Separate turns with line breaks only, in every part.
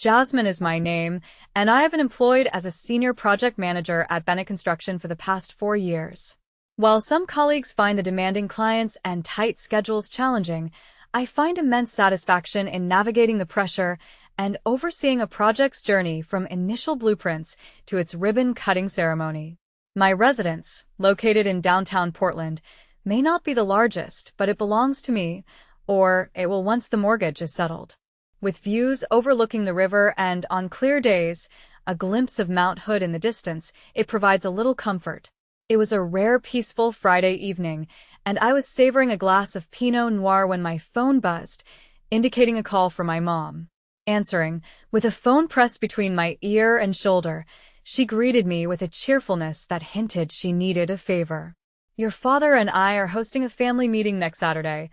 Jasmine is my name, and I have been employed as a senior project manager at Bennett Construction for the past 4 years. While some colleagues find the demanding clients and tight schedules challenging, I find immense satisfaction in navigating the pressure and overseeing a project's journey from initial blueprints to its ribbon-cutting ceremony. My residence, located in downtown Portland, may not be the largest, but it belongs to me, or it will once the mortgage is settled. With views overlooking the river and, on clear days, a glimpse of Mount Hood in the distance, it provides a little comfort. It was a rare, peaceful Friday evening, and I was savoring a glass of Pinot Noir when my phone buzzed, indicating a call from my mom. Answering, with a phone pressed between my ear and shoulder, she greeted me with a cheerfulness that hinted she needed a favor. "Your father and I are hosting a family meeting next Saturday.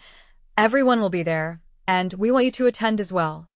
Everyone will be there, and we want you to attend as well.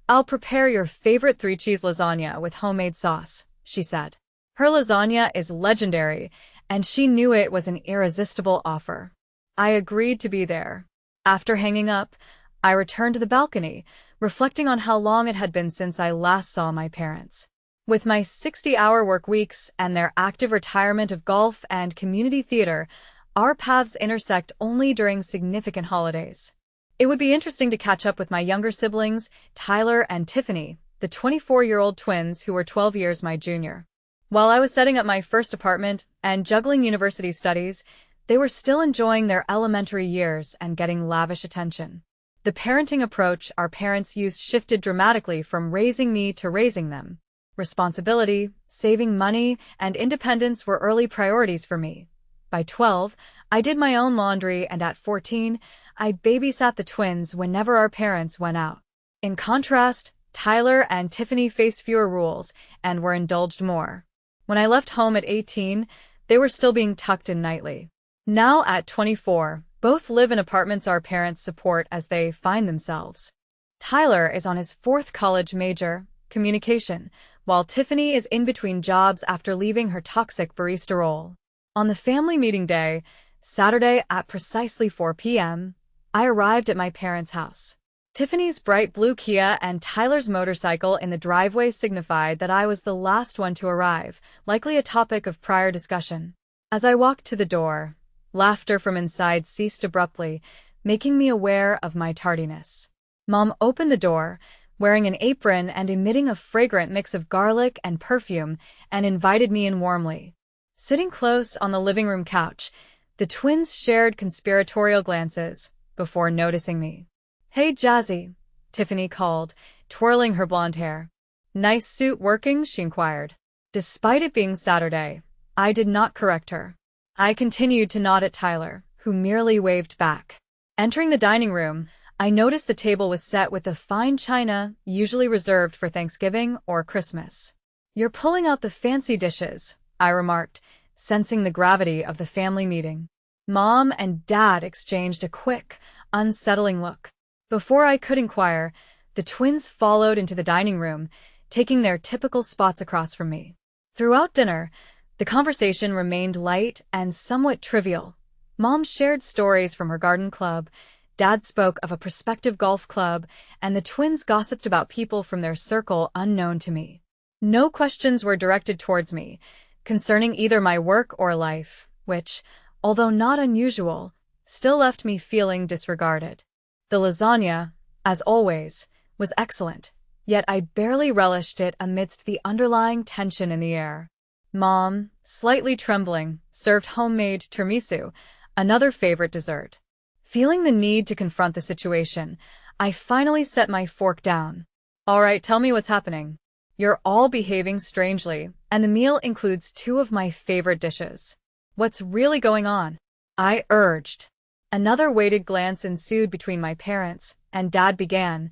I'll prepare your favorite 3-cheese lasagna with homemade sauce," she said. Her lasagna is legendary, and she knew it was an irresistible offer. I agreed to be there. After hanging up, I returned to the balcony, reflecting on how long it had been since I last saw my parents. With my 60-hour work weeks and their active retirement of golf and community theater, our paths intersect only during significant holidays. It would be interesting to catch up with my younger siblings, Tyler and Tiffany, the 24-year-old twins who were 12 years my junior. While I was setting up my first apartment and juggling university studies, they were still enjoying their elementary years and getting lavish attention. The parenting approach our parents used shifted dramatically from raising me to raising them. Responsibility, saving money, and independence were early priorities for me. By 12, I did my own laundry, and at 14, I babysat the twins whenever our parents went out. In contrast, Tyler and Tiffany faced fewer rules and were indulged more. When I left home at 18, they were still being tucked in nightly. Now at 24, both live in apartments our parents support as they find themselves. Tyler is on his 4th college major, communication, while Tiffany is in between jobs after leaving her toxic barista role. On the family meeting day, Saturday at precisely 4 p.m., I arrived at my parents' house. Tiffany's bright blue Kia and Tyler's motorcycle in the driveway signified that I was the last one to arrive, likely a topic of prior discussion. As I walked to the door, laughter from inside ceased abruptly, making me aware of my tardiness. Mom opened the door, wearing an apron and emitting a fragrant mix of garlic and perfume, and invited me in warmly. Sitting close on the living room couch, the twins shared conspiratorial glances before noticing me. "Hey, Jazzy," Tiffany called, twirling her blonde hair. "Nice suit working?" she inquired. Despite it being Saturday, I did not correct her. I continued to nod at Tyler, who merely waved back. Entering the dining room, I noticed the table was set with the fine china usually reserved for Thanksgiving or Christmas. "You're pulling out the fancy dishes," I remarked, sensing the gravity of the family meeting. Mom and Dad exchanged a quick, unsettling look. Before I could inquire, the twins followed into the dining room, taking their typical spots across from me. Throughout dinner, the conversation remained light and somewhat trivial. Mom shared stories from her garden club, Dad spoke of a prospective golf club, and the twins gossiped about people from their circle unknown to me. No questions were directed towards me, concerning either my work or life, which, although not unusual, still left me feeling disregarded. The lasagna, as always, was excellent, yet I barely relished it amidst the underlying tension in the air. Mom, slightly trembling, served homemade tiramisu, another favorite dessert. Feeling the need to confront the situation, I finally set my fork down. "All right, tell me what's happening. You're all behaving strangely, and the meal includes 2 of my favorite dishes. What's really going on?" I urged. Another weighted glance ensued between my parents, and Dad began,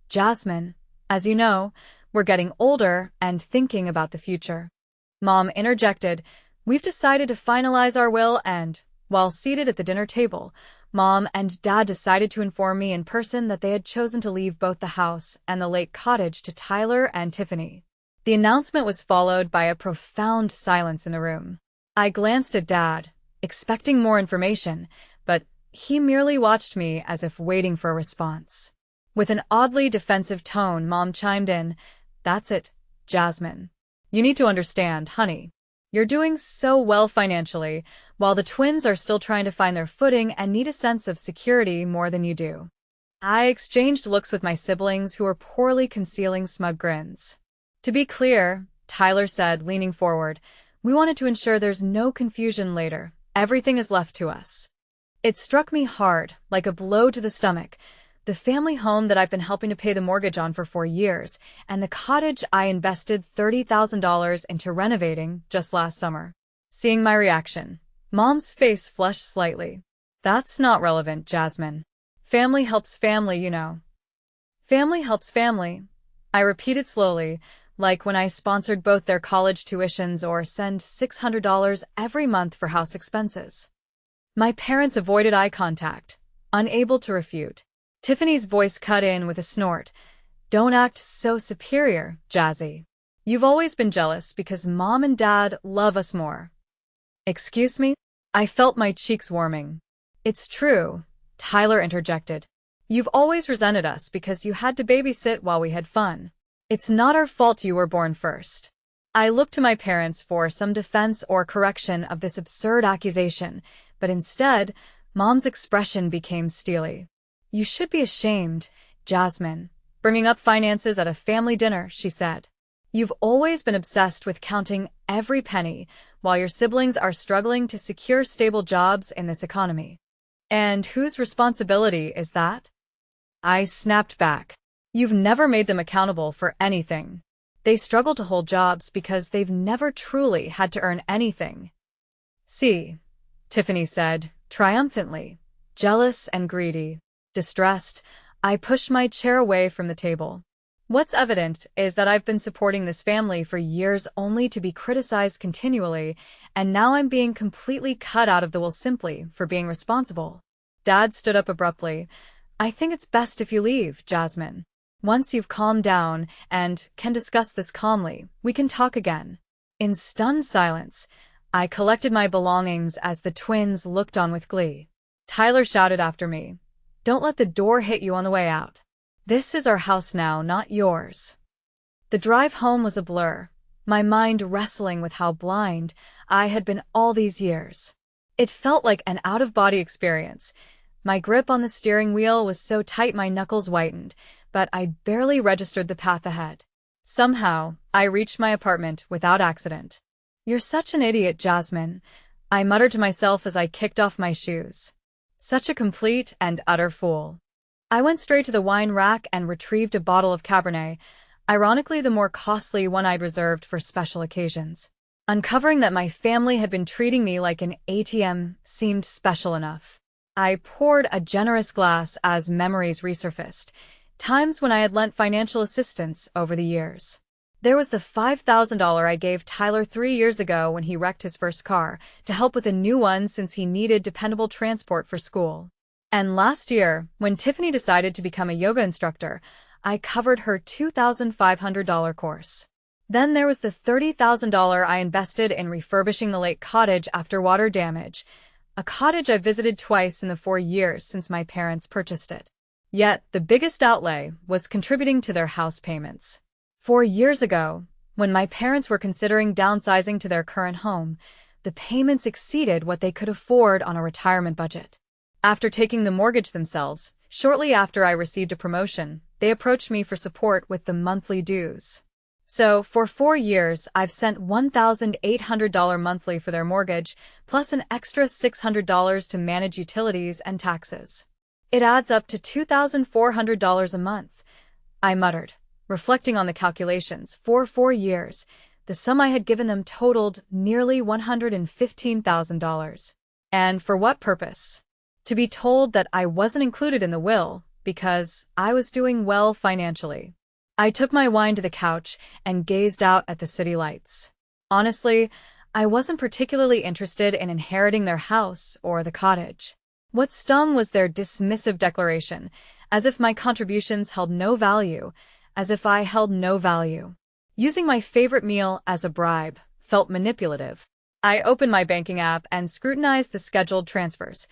"Jasmine, as you know, we're getting older and thinking about the future." Mom interjected, "We've decided to finalize our will and," while seated at the dinner table, Mom and Dad decided to inform me in person that they had chosen to leave both the house and the lake cottage to Tyler and Tiffany. The announcement was followed by a profound silence in the room. I glanced at Dad, expecting more information, but he merely watched me as if waiting for a response. With an oddly defensive tone, Mom chimed in, That's it, Jasmine. You need to understand, honey. You're doing so well financially, while the twins are still trying to find their footing and need a sense of security more than you do. I exchanged looks with my siblings who were poorly concealing smug grins. To be clear, Tyler said, leaning forward, we wanted to ensure there's no confusion later. Everything is left to us. It struck me hard, like a blow to the stomach. The family home that I've been helping to pay the mortgage on for 4 years, and the cottage I invested $30,000 into renovating just last summer. Seeing my reaction, Mom's face flushed slightly. That's not relevant, Jasmine. Family helps family, you know. Family helps family, I repeated slowly, like when I sponsored both their college tuitions or send $600 every month for house expenses. My parents avoided eye contact, unable to refute. Tiffany's voice cut in with a snort. Don't act so superior, Jazzy. You've always been jealous because Mom and Dad love us more. Excuse me? I felt my cheeks warming. It's true, Tyler interjected. You've always resented us because you had to babysit while we had fun. It's not our fault you were born first. I looked to my parents for some defense or correction of this absurd accusation, but instead, Mom's expression became steely. You should be ashamed, Jasmine. Bringing up finances at a family dinner, she said. You've always been obsessed with counting every penny, while your siblings are struggling to secure stable jobs in this economy. And whose responsibility is that? I snapped back. You've never made them accountable for anything. They struggle to hold jobs because they've never truly had to earn anything. See, Tiffany said, triumphantly. Jealous and greedy. Distressed, I pushed my chair away from the table. What's evident is that I've been supporting this family for years only to be criticized continually, and now I'm being completely cut out of the will simply for being responsible. Dad stood up abruptly. I think it's best if you leave, Jasmine. Once you've calmed down and can discuss this calmly, we can talk again. In stunned silence, I collected my belongings as the twins looked on with glee. Tyler shouted after me. Don't let the door hit you on the way out. This is our house now, not yours. The drive home was a blur, my mind wrestling with how blind I had been all these years. It felt like an out-of-body experience. My grip on the steering wheel was so tight my knuckles whitened, but I barely registered the path ahead. Somehow, I reached my apartment without accident. You're such an idiot, Jasmine, I muttered to myself as I kicked off my shoes. Such a complete and utter fool. I went straight to the wine rack and retrieved a bottle of Cabernet, ironically the more costly one I'd reserved for special occasions. Uncovering that my family had been treating me like an ATM seemed special enough. I poured a generous glass as memories resurfaced, times when I had lent financial assistance over the years. There was the $5,000 I gave Tyler 3 years ago when he wrecked his first car, to help with a new one since he needed dependable transport for school. And last year, when Tiffany decided to become a yoga instructor, I covered her $2,500 course. Then there was the $30,000 I invested in refurbishing the lake cottage after water damage, a cottage I visited twice in the 4 years since my parents purchased it. Yet, the biggest outlay was contributing to their house payments. 4 years ago, when my parents were considering downsizing to their current home, the payments exceeded what they could afford on a retirement budget. After taking the mortgage themselves, shortly after I received a promotion, they approached me for support with the monthly dues. So, for 4 years, I've sent $1,800 monthly for their mortgage, plus an extra $600 to manage utilities and taxes. It adds up to $2,400 a month, I muttered. Reflecting on the calculations, for 4 years, the sum I had given them totaled nearly $115,000. And for what purpose? To be told that I wasn't included in the will, because I was doing well financially. I took my wine to the couch and gazed out at the city lights. Honestly, I wasn't particularly interested in inheriting their house or the cottage. What stung was their dismissive declaration, as if my contributions held no value, as if I held no value. Using my favorite meal as a bribe felt manipulative. I opened my banking app and scrutinized the scheduled transfers.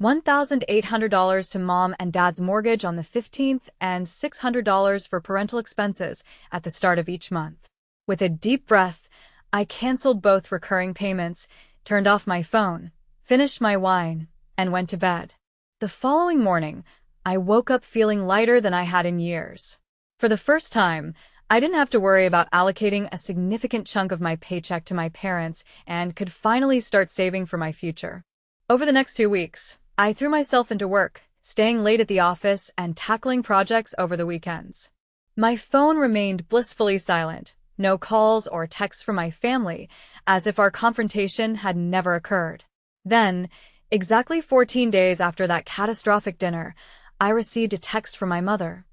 $1,800 to mom and dad's mortgage on the 15th, and $600 for parental expenses at the start of each month. With a deep breath, I canceled both recurring payments, turned off my phone, finished my wine, and went to bed. The following morning, I woke up feeling lighter than I had in years. For the first time, I didn't have to worry about allocating a significant chunk of my paycheck to my parents and could finally start saving for my future. Over the next 2 weeks, I threw myself into work, staying late at the office and tackling projects over the weekends. My phone remained blissfully silent, no calls or texts from my family, as if our confrontation had never occurred. Then, exactly 14 days after that catastrophic dinner, I received a text from my mother.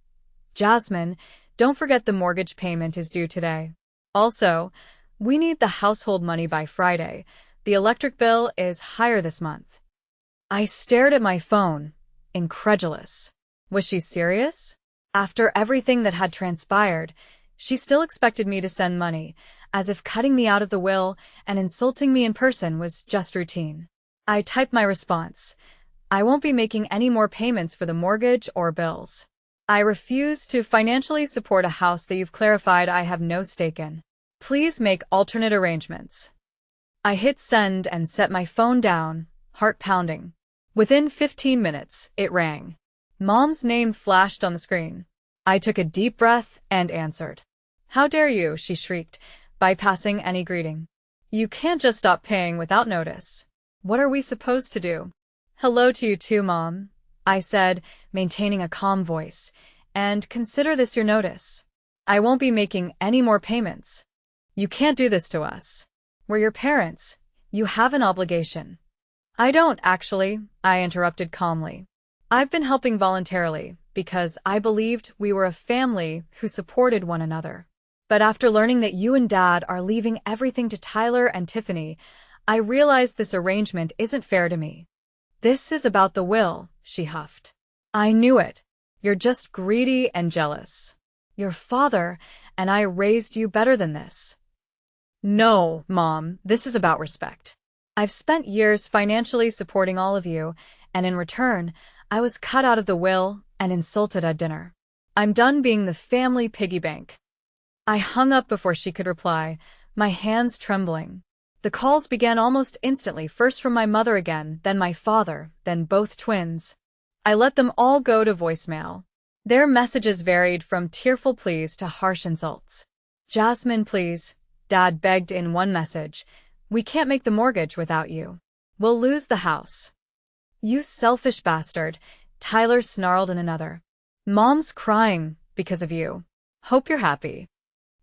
"Jasmine, don't forget the mortgage payment is due today. Also, we need the household money by Friday. The electric bill is higher this month." I stared at my phone, incredulous. Was she serious? After everything that had transpired, she still expected me to send money, as if cutting me out of the will and insulting me in person was just routine. I typed my response. "I won't be making any more payments for the mortgage or bills. I refuse to financially support a house that you've clarified I have no stake in. Please make alternate arrangements." I hit send and set my phone down, heart pounding. Within 15 minutes, it rang. Mom's name flashed on the screen. I took a deep breath and answered. "How dare you?" she shrieked, bypassing any greeting. "You can't just stop paying without notice. What are we supposed to do?" "Hello to you too, Mom," I said, maintaining a calm voice. "And consider this your notice. I won't be making any more payments. You can't do this to us. We're your parents. You have an obligation." "I don't, actually," I interrupted calmly. "I've been helping voluntarily because I believed we were a family who supported one another. But after learning that you and Dad are leaving everything to Tyler and Tiffany, I realized this arrangement isn't fair to me." "This is about the will," she huffed. "I knew it. You're just greedy and jealous. Your father and I raised you better than this." "No, Mom, this is about respect. I've spent years financially supporting all of you, and in return, I was cut out of the will and insulted at dinner. I'm done being the family piggy bank." I hung up before she could reply, my hands trembling. The calls began almost instantly, first from my mother again, then my father, then both twins. I let them all go to voicemail. Their messages varied from tearful pleas to harsh insults. "Jasmine, please," Dad begged in one message. "We can't make the mortgage without you. We'll lose the house." "You selfish bastard," Tyler snarled in another. "Mom's crying because of you. Hope you're happy."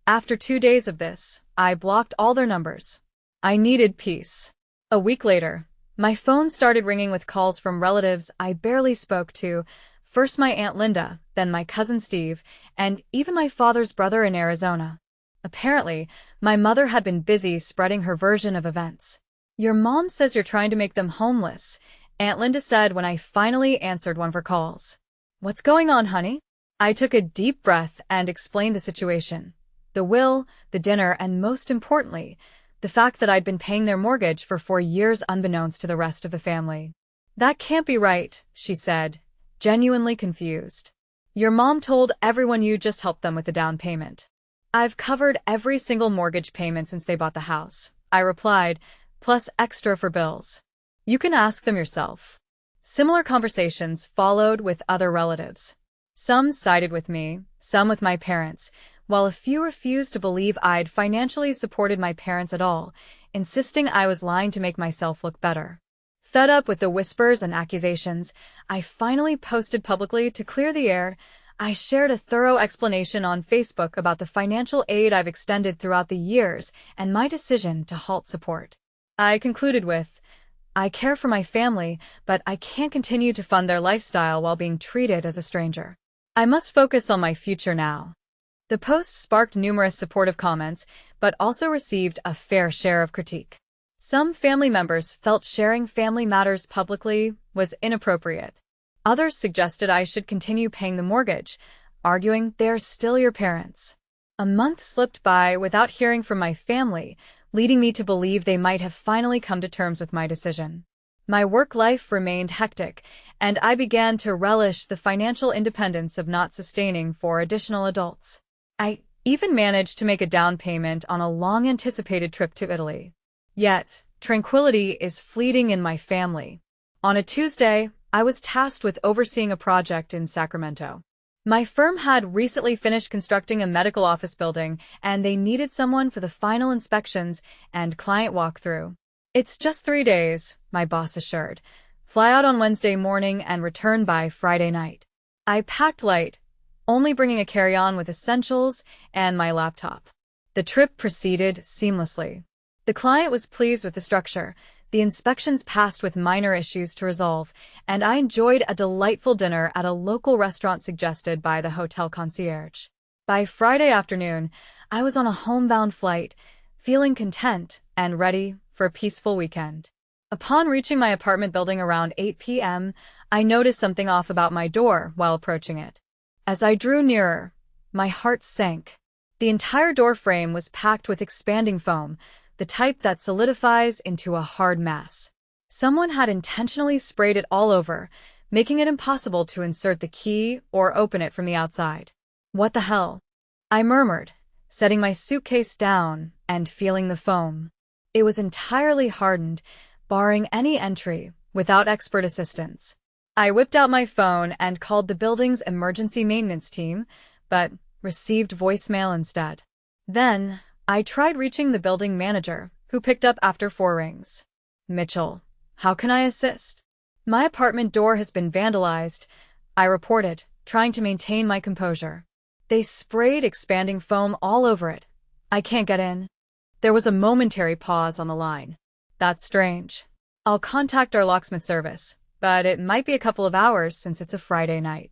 After 2 days of this, I blocked all their numbers. I needed peace. A week later, my phone started ringing with calls from relatives I barely spoke to, first my Aunt Linda, then my cousin Steve, and even my father's brother in Arizona. Apparently, my mother had been busy spreading her version of events. "Your mom says you're trying to make them homeless," Aunt Linda said when I finally answered one of her calls. "What's going on, honey?" I took a deep breath and explained the situation. The will, the dinner, and most importantly, the fact that I'd been paying their mortgage for 4 years unbeknownst to the rest of the family. "That can't be right," she said, genuinely confused. "Your mom told everyone you just helped them with the down payment." "I've covered every single mortgage payment since they bought the house," I replied, "plus extra for bills. You can ask them yourself." Similar conversations followed with other relatives. Some sided with me, some with my parents, while a few refused to believe I'd financially supported my parents at all, insisting I was lying to make myself look better. Fed up with the whispers and accusations, I finally posted publicly to clear the air. I shared a thorough explanation on Facebook about the financial aid I've extended throughout the years and my decision to halt support. I concluded with, "I care for my family, but I can't continue to fund their lifestyle while being treated as a stranger. I must focus on my future now." The post sparked numerous supportive comments, but also received a fair share of critique. Some family members felt sharing family matters publicly was inappropriate. Others suggested I should continue paying the mortgage, arguing they're still your parents. A month slipped by without hearing from my family, leading me to believe they might have finally come to terms with my decision. My work life remained hectic, and I began to relish the financial independence of not sustaining for additional adults. I even managed to make a down payment on a long-anticipated trip to Italy. Yet, tranquility is fleeting in my family. On a Tuesday, I was tasked with overseeing a project in Sacramento. My firm had recently finished constructing a medical office building, and they needed someone for the final inspections and client walkthrough. "It's just 3 days," my boss assured. "Fly out on Wednesday morning and return by Friday night." I packed light, only bringing a carry-on with essentials and my laptop. The trip proceeded seamlessly. The client was pleased with the structure, the inspections passed with minor issues to resolve, and I enjoyed a delightful dinner at a local restaurant suggested by the hotel concierge. By Friday afternoon, I was on a homebound flight, feeling content and ready for a peaceful weekend. Upon reaching my apartment building around 8 p.m., I noticed something off about my door while approaching it. As I drew nearer, my heart sank. The entire door frame was packed with expanding foam, the type that solidifies into a hard mass. Someone had intentionally sprayed it all over, making it impossible to insert the key or open it from the outside. "What the hell?" I murmured, setting my suitcase down and feeling the foam. It was entirely hardened, barring any entry, without expert assistance. I whipped out my phone and called the building's emergency maintenance team, but received voicemail instead. Then, I tried reaching the building manager, who picked up after 4 rings. "Mitchell, how can I assist?" "My apartment door has been vandalized," I reported, trying to maintain my composure. "They sprayed expanding foam all over it. I can't get in." There was a momentary pause on the line. "That's strange. I'll contact our locksmith service, but it might be a couple of hours since it's a Friday night."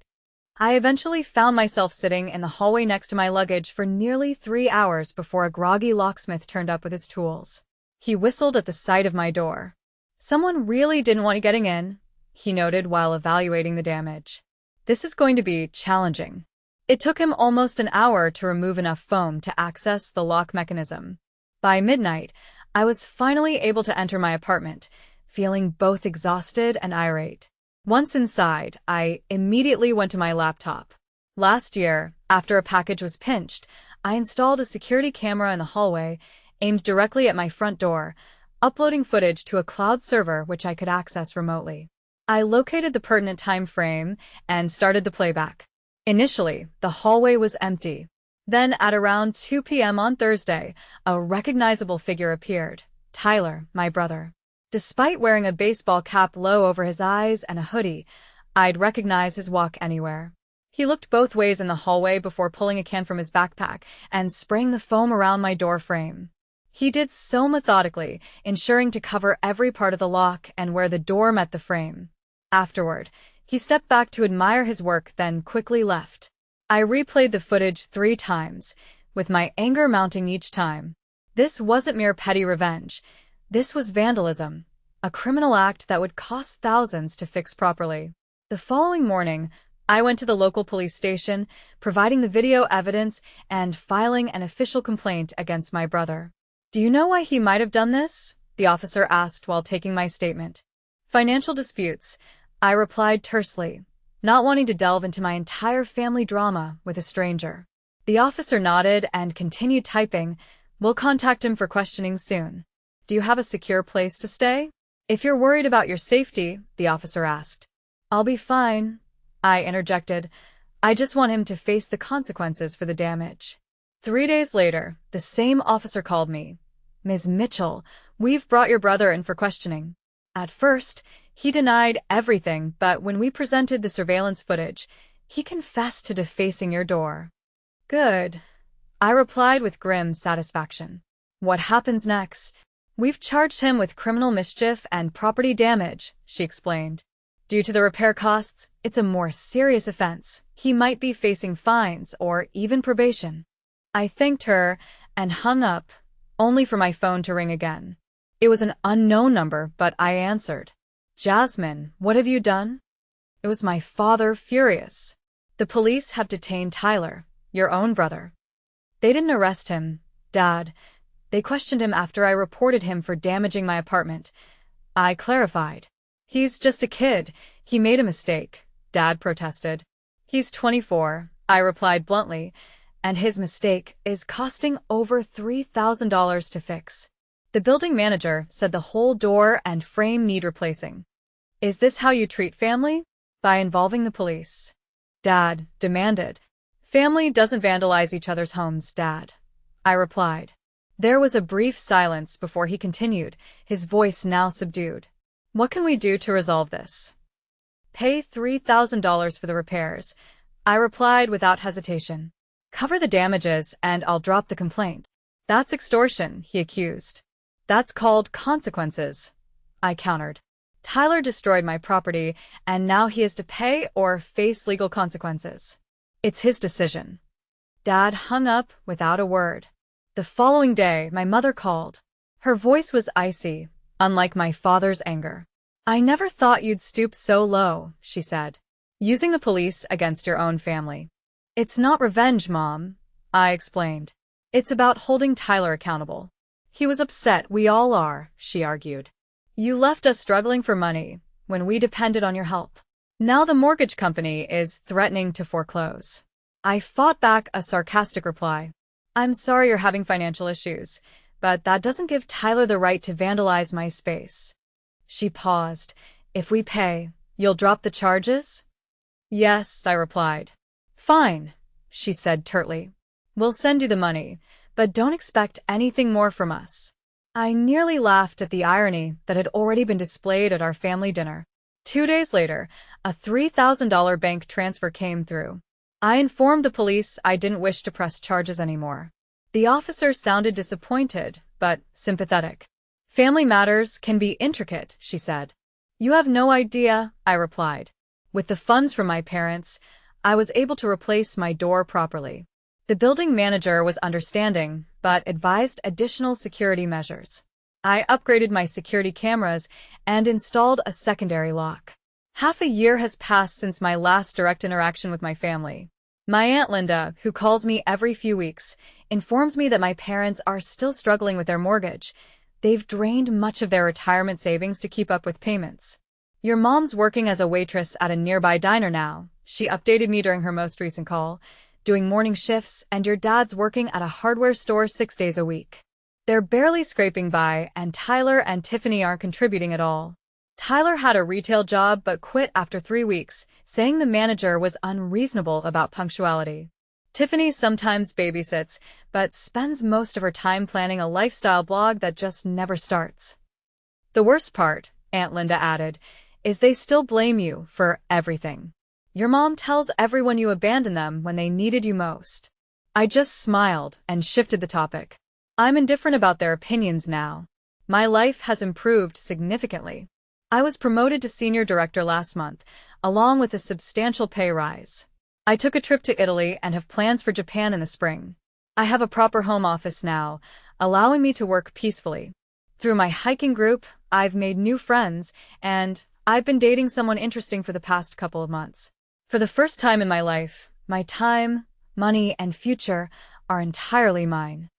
I eventually found myself sitting in the hallway next to my luggage for nearly 3 hours before a groggy locksmith turned up with his tools. He whistled at the sight of my door. "Someone really didn't want you getting in," he noted while evaluating the damage. "This is going to be challenging." It took him almost an hour to remove enough foam to access the lock mechanism. By midnight, I was finally able to enter my apartment, feeling both exhausted and irate. Once inside, I immediately went to my laptop. Last year, after a package was pinched, I installed a security camera in the hallway, aimed directly at my front door, uploading footage to a cloud server which I could access remotely. I located the pertinent time frame and started the playback. Initially, the hallway was empty. Then, at around 2 p.m. on Thursday, a recognizable figure appeared. Tyler, my brother. Despite wearing a baseball cap low over his eyes and a hoodie, I'd recognize his walk anywhere. He looked both ways in the hallway before pulling a can from his backpack and spraying the foam around my door frame. He did so methodically, ensuring to cover every part of the lock and where the door met the frame. Afterward, he stepped back to admire his work, then quickly left. I replayed the footage 3 times, with my anger mounting each time. This wasn't mere petty revenge. This was vandalism, a criminal act that would cost thousands to fix properly. The following morning, I went to the local police station, providing the video evidence and filing an official complaint against my brother. "Do you know why he might have done this?" the officer asked while taking my statement. "Financial disputes," I replied tersely, not wanting to delve into my entire family drama with a stranger. The officer nodded and continued typing. "We'll contact him for questioning soon." "Do you have a secure place to stay?" "If you're worried about your safety," the officer asked. "I'll be fine," I interjected. "I just want him to face the consequences for the damage." 3 days later, the same officer called me. "Ms. Mitchell, we've brought your brother in for questioning." At first, he denied everything, but when we presented the surveillance footage, he confessed to defacing your door. "Good," I replied with grim satisfaction. "What happens next?" "We've charged him with criminal mischief and property damage," she explained. "Due to the repair costs, it's a more serious offense. He might be facing fines or even probation." I thanked her and hung up, only for my phone to ring again. It was an unknown number, but I answered. "Jasmine, what have you done?" It was my father, furious. "The police have detained Tyler, your own brother." "They didn't arrest him, Dad. They questioned him after I reported him for damaging my apartment," I clarified. He's just a kid. He made a mistake, Dad protested. He's 24, I replied bluntly, and his mistake is costing over $3,000 to fix. The building manager said the whole door and frame need replacing. Is this how you treat family? By involving the police. Dad demanded. Family doesn't vandalize each other's homes, Dad, I replied. There was a brief silence before he continued, his voice now subdued. What can we do to resolve this? Pay $3,000 for the repairs, I replied without hesitation. Cover the damages and I'll drop the complaint. That's extortion, he accused. That's called consequences, I countered. Tyler destroyed my property, and now he is to pay or face legal consequences. It's his decision. Dad hung up without a word. The following day, my mother called. Her voice was icy, unlike my father's anger. I never thought you'd stoop so low, she said. Using the police against your own family. It's not revenge, Mom, I explained. It's about holding Tyler accountable. He was upset, we all are, she argued. You left us struggling for money when we depended on your help. Now the mortgage company is threatening to foreclose. I fought back a sarcastic reply. I'm sorry you're having financial issues, but that doesn't give Tyler the right to vandalize my space. She paused. If we pay, you'll drop the charges? Yes, I replied. Fine, she said tertly. We'll send you the money, but don't expect anything more from us. I nearly laughed at the irony that had already been displayed at our family dinner. 2 days later, a $3,000 bank transfer came through. I informed the police I didn't wish to press charges anymore. The officer sounded disappointed, but sympathetic. Family matters can be intricate, she said. You have no idea, I replied. With the funds from my parents, I was able to replace my door properly. The building manager was understanding, but advised additional security measures. I upgraded my security cameras and installed a secondary lock. Half a year has passed since my last direct interaction with my family. My Aunt Linda, who calls me every few weeks, informs me that my parents are still struggling with their mortgage. They've drained much of their retirement savings to keep up with payments. Your mom's working as a waitress at a nearby diner now, she updated me during her most recent call. Doing morning shifts, and your dad's working at a hardware store 6 days a week. They're barely scraping by, and Tyler and Tiffany aren't contributing at all. Tyler had a retail job but quit after 3 weeks, saying the manager was unreasonable about punctuality. Tiffany sometimes babysits, but spends most of her time planning a lifestyle blog that just never starts. The worst part, Aunt Linda added, is they still blame you for everything. Your mom tells everyone you abandoned them when they needed you most. I just smiled and shifted the topic. I'm indifferent about their opinions now. My life has improved significantly. I was promoted to senior director last month, along with a substantial pay rise. I took a trip to Italy and have plans for Japan in the spring. I have a proper home office now, allowing me to work peacefully. Through my hiking group, I've made new friends, and I've been dating someone interesting for the past couple of months. For the first time in my life, my time, money, and future are entirely mine.